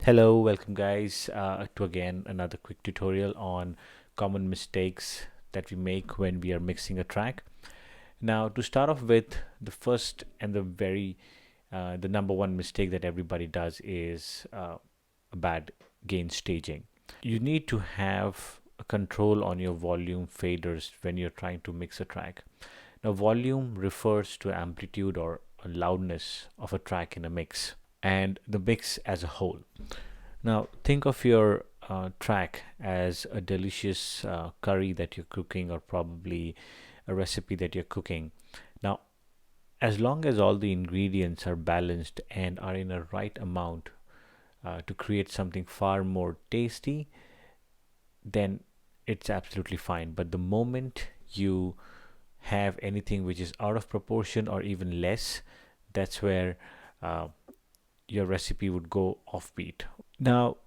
Hello, welcome guys to again another quick tutorial on common mistakes that we make when we are mixing a track. Now, to start off with, the first and the number one mistake that everybody does is a bad gain staging. You need to have a control on your volume faders when you're trying to mix a track. Now, volume refers to amplitude or loudness of a track in a mix and the mix as a whole. Now, think of your track as a delicious curry that you're cooking, or probably a recipe that you're cooking. Now, as long as all the ingredients are balanced and are in a right amount to create something far more tasty, then it's absolutely fine. But the moment you have anything which is out of proportion or even less, that's where uh, your recipe would go offbeat. Now,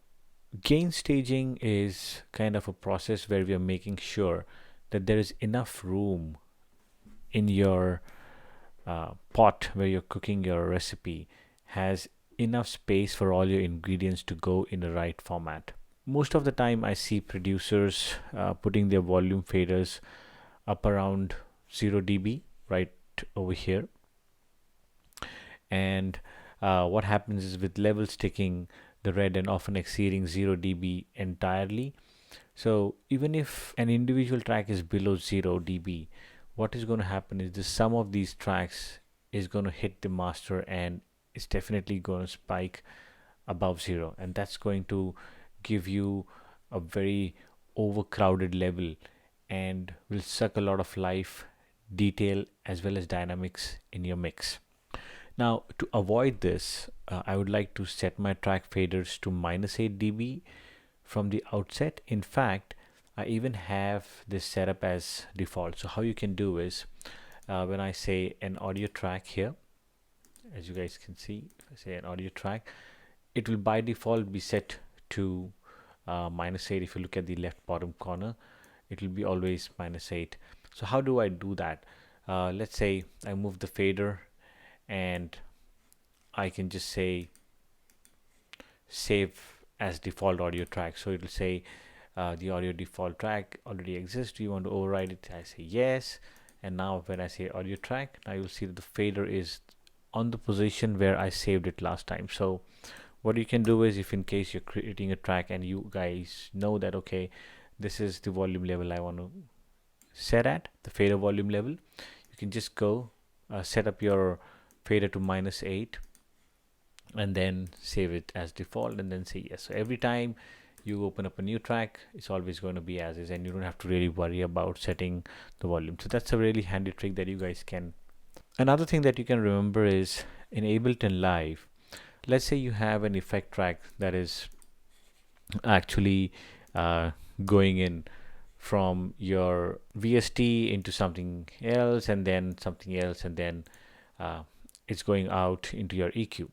gain staging is kind of a process where we are making sure that there is enough room in your pot where you're cooking your recipe, has enough space for all your ingredients to go in the right format. Most of the time, I see producers putting their volume faders up around 0 dB right over here. And what happens is, with level sticking, the red and often exceeding 0 dB entirely. So even if an individual track is below 0 dB, what is going to happen is the sum of these tracks is going to hit the master, and it's definitely going to spike above 0, and that's going to give you a very overcrowded level and will suck a lot of life, detail, as well as dynamics in your mix. Now, to avoid this, I would like to set my track faders to -8 dB from the outset. In fact, I even have this set up as default. So how you can do is, when I say an audio track here, as you guys can see, if I say an audio track, it will by default be set to -8. If you look at the left bottom corner, it will be always -8. So how do I do that? Let's say I move the fader, and I can just say save as default audio track. So it will say the audio default track already exists. Do you want to override it? I say yes. And now when I say audio track, now you'll see that the fader is on the position where I saved it last time. So what you can do is, if in case you're creating a track and you guys know that, okay, this is the volume level I want to set at, the fader volume level, you can just go set up your fader to -8 and then save it as default and then say yes. So every time you open up a new track, it's always going to be as is, and you don't have to really worry about setting the volume. So that's a really handy trick that you guys can. Another thing that you can remember is, in Ableton Live, let's say you have an effect track that is actually going in from your VST into something else, and then something else, and then it's going out into your EQ,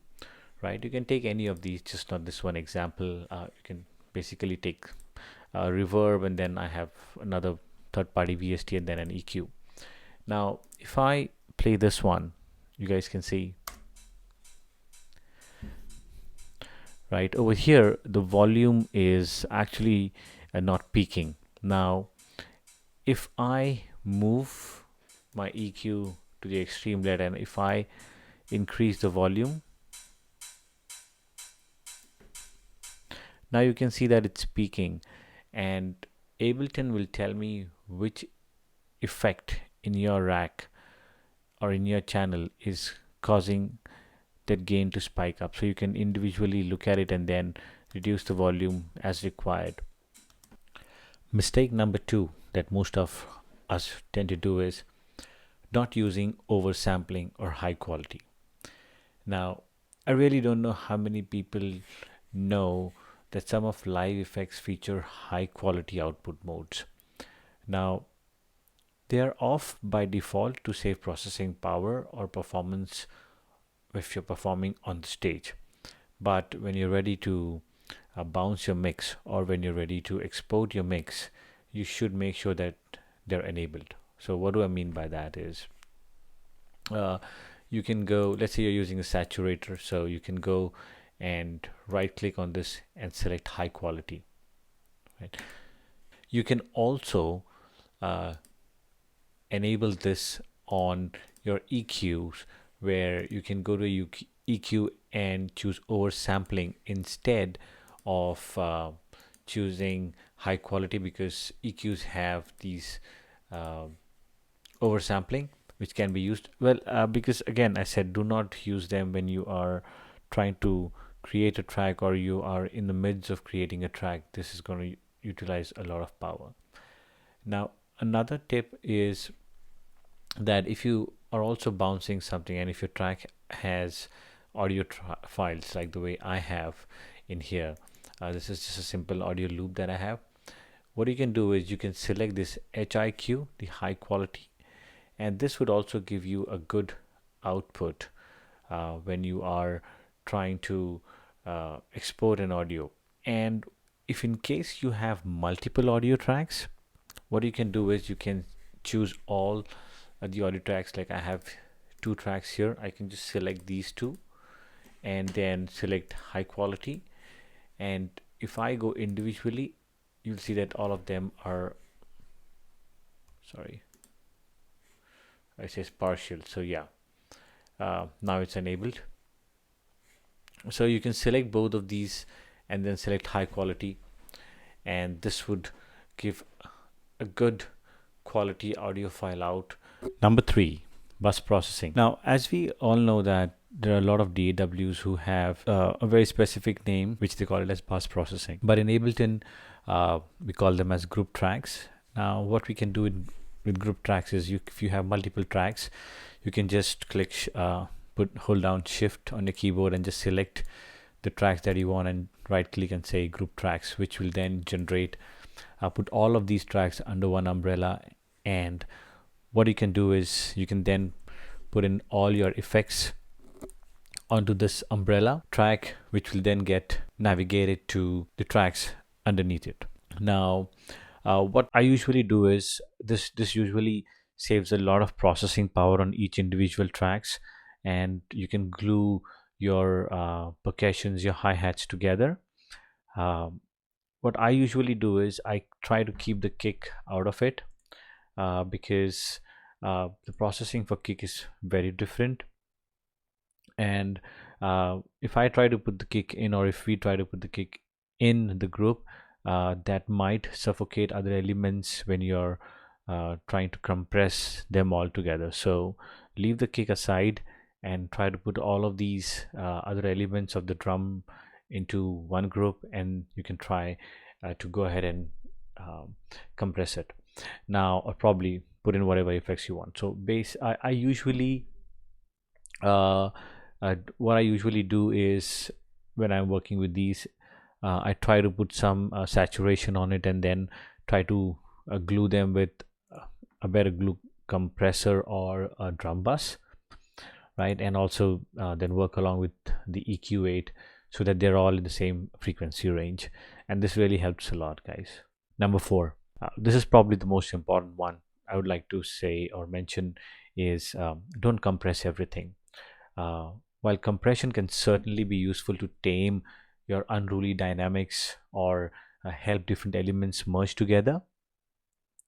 right? You can take any of these, just not this one example. You can basically take reverb, and then I have another third-party VST, and then an EQ. Now, if I play this one, you guys can see, right over here, the volume is actually not peaking. Now, if I move my EQ to the extreme left, and if I increase the volume, now you can see that it's peaking, and Ableton will tell me which effect in your rack or in your channel is causing that gain to spike up. So you can individually look at it and then reduce the volume as required. Mistake number 2 that most of us tend to do is not using oversampling or high quality. Now, I really don't know how many people know that some of live effects feature high quality output modes. Now, they are off by default to save processing power or performance if you're performing on the stage. But when you're ready to bounce your mix, or when you're ready to export your mix, you should make sure that they're enabled. So what do I mean by that is, you can go, let's say you're using a saturator, so you can go and right click on this and select high quality. Right. You can also enable this on your EQs, where you can go to EQ and choose oversampling instead of choosing high quality, because EQs have these oversampling which can be used well, because again I said do not use them when you are trying to create a track or you are in the midst of creating a track. This is going to utilize a lot of power. Now another tip is that if you are also bouncing something, and if your track has audio files like the way I have in here, this is just a simple audio loop that I have. What you can do is you can select this HIQ, the high quality, and this would also give you a good output when you are trying to export an audio. And if in case you have multiple audio tracks, what you can do is you can choose all the audio tracks. Like I have 2 tracks here, I can just select these 2 and then select high quality, and if I go individually, you'll see that all of them are, sorry, it says partial. So yeah, now it's enabled. So you can select both of these and then select high quality, and this would give a good quality audio file out. Number 3, bus processing. Now, as we all know that there are a lot of DAWs who have a very specific name, which they call it as bus processing. But in Ableton, we call them as group tracks. Now, what we can do with group tracks is if you have multiple tracks, you can just click, hold down Shift on your keyboard and just select the tracks that you want and right click and say group tracks, which will then generate, put all of these tracks under one umbrella. And what you can do is you can then put in all your effects onto this umbrella track, which will then get navigated to the tracks underneath it. Now, what I usually do is this usually saves a lot of processing power on each individual tracks, and you can glue your percussions, your hi-hats together. What I usually do is I try to keep the kick out of it, because the processing for kick is very different. And if I try to put the kick in, or if we try to put the kick in the group, that might suffocate other elements when you're trying to compress them all together. So leave the kick aside and try to put all of these other elements of the drum into one group, and you can try to go ahead and compress it now, or probably put in whatever effects you want. So I usually what I usually do is when I'm working with these, I try to put some saturation on it and then try to glue them with a better glue compressor or a drum bus, right? And also then work along with the EQ8 so that they're all in the same frequency range, and this really helps a lot, guys. Number 4, this is probably the most important one I would like to say or mention, is don't compress everything. While compression can certainly be useful to tame your unruly dynamics or help different elements merge together,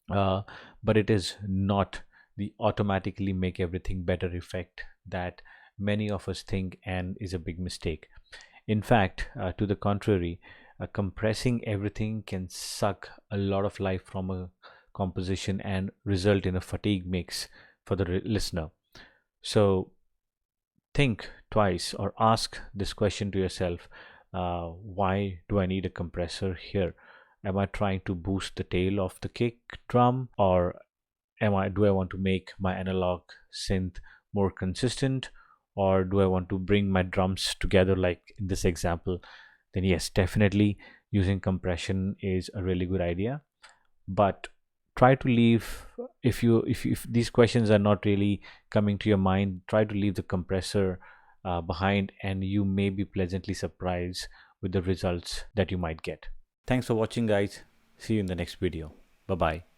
but it is not the automatically make everything better effect that many of us think, and is a big mistake. In fact, to the contrary, compressing everything can suck a lot of life from a composition and result in a fatigue mix for the listener. So think twice, or ask this question to yourself: why do I need a compressor here? Am I trying to boost the tail of the kick drum, or do I want to make my analog synth more consistent, or do I want to bring my drums together like in this example? Then yes, definitely using compression is a really good idea. But try to leave, if these questions are not really coming to your mind, try to leave the compressor behind, and you may be pleasantly surprised with the results that you might get. Thanks for watching, guys. See you in the next video. Bye bye.